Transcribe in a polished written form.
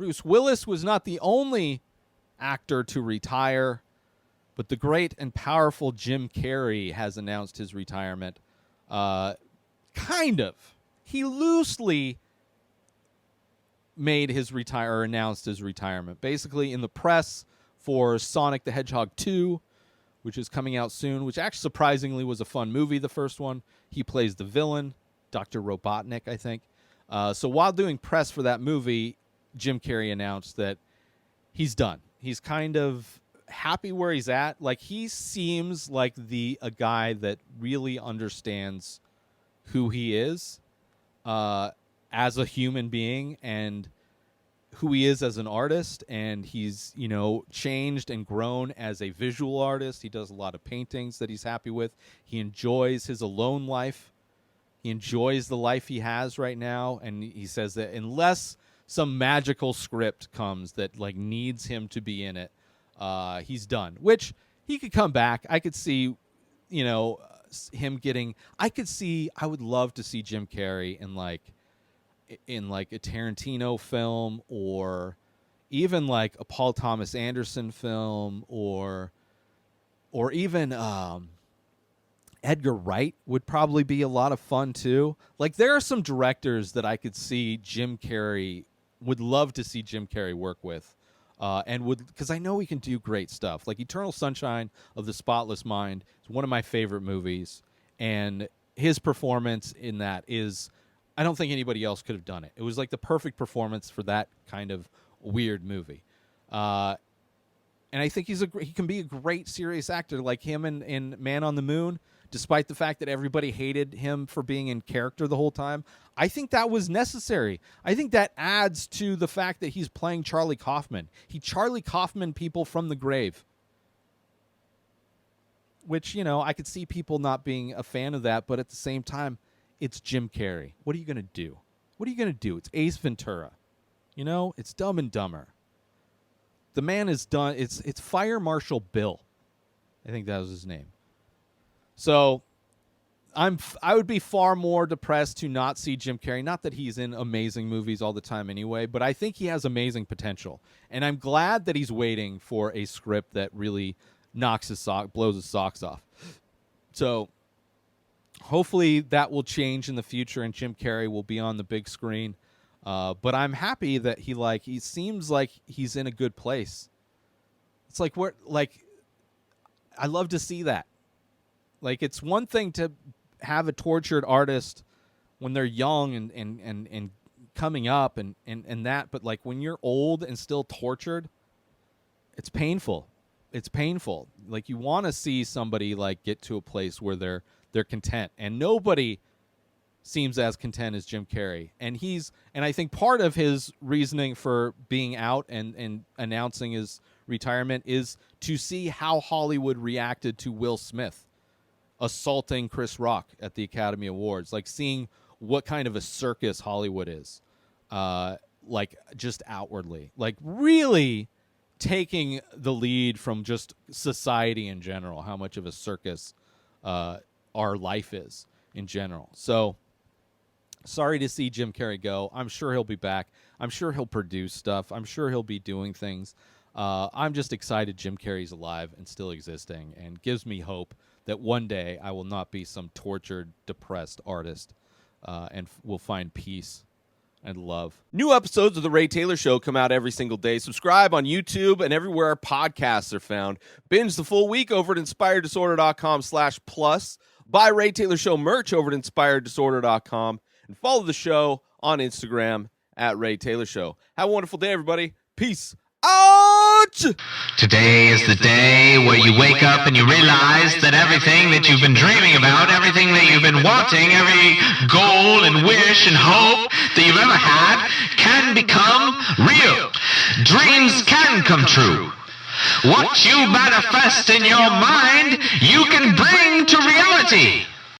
Bruce Willis was not the only actor to retire, but the great and powerful Jim Carrey has announced his retirement. Kind of. He loosely made his announced his retirement. Basically, in the press for Sonic the Hedgehog 2, which is coming out soon, which actually surprisingly was a fun movie, the first one. He plays the villain, Dr. Robotnik, I think. So while doing press for that movie, Jim Carrey announced that he's done. He's kind of happy where he's at. Like, he seems like a guy that really understands who he is as a human being and who he is as an artist. And he's, changed and grown as a visual artist. He does a lot of paintings that he's happy with. He enjoys his alone life. He enjoys the life he has right now. And he says that unless some magical script comes that needs him to be in it, he's done. Which he could come back. I could see, him getting. I would love to see Jim Carrey in a Tarantino film, or even like a Paul Thomas Anderson film, or even Edgar Wright would probably be a lot of fun too. Like, there are some directors that I could see would love to see Jim Carrey work with, because I know he can do great stuff. Like Eternal Sunshine of the Spotless Mind is one of my favorite movies, and his performance in that is, I don't think anybody else could have done it. It was like the perfect performance for that kind of weird movie. And I think he can be a great serious actor, like him in Man on the Moon. Despite the fact that everybody hated him for being in character the whole time, I think that was necessary. I think that adds to the fact that he's playing Charlie Kaufman. He Charlie Kaufman people from the grave. Which, I could see people not being a fan of that, but at the same time, it's Jim Carrey. What are you going to do? What are you going to do? It's Ace Ventura. It's Dumb and Dumber. The man is done. It's Fire Marshal Bill. I think that was his name. So I would be far more depressed to not see Jim Carrey. Not that he's in amazing movies all the time anyway, but I think he has amazing potential. And I'm glad that he's waiting for a script that really blows his socks off. So hopefully that will change in the future and Jim Carrey will be on the big screen. But I'm happy that he seems like he's in a good place. It's I love to see that. Like, it's one thing to have a tortured artist when they're young and coming up and that, but like when you're old and still tortured, it's painful. It's painful. Like, you want to see somebody get to a place where they're content, and nobody seems as content as Jim Carrey. And I think part of his reasoning for being out and announcing his retirement is to see how Hollywood reacted to Will Smith assaulting Chris Rock at the Academy Awards, seeing what kind of a circus Hollywood is, just outwardly, really taking the lead from just society in general, how much of a circus our life is in general. So sorry to see Jim Carrey go. I'm sure he'll be back. I'm sure he'll produce stuff. I'm sure he'll be doing things. I'm just excited Jim Carrey's alive and still existing, and gives me hope that one day I will not be some tortured, depressed artist, and will find peace and love. New episodes of The Ray Taylor Show come out every single day. Subscribe on YouTube and everywhere our podcasts are found. Binge the full week over at inspireddisorder.com/plus. Buy Ray Taylor Show merch over at inspireddisorder.com. And follow the show on Instagram at Ray Taylor Show. Have a wonderful day, everybody. Peace out! Today is the day where you wake up and you realize that everything that you've been dreaming about, everything that you've been wanting, every goal and wish and hope that you've ever had can become real. Dreams can come true. What you manifest in your mind, you can bring to reality.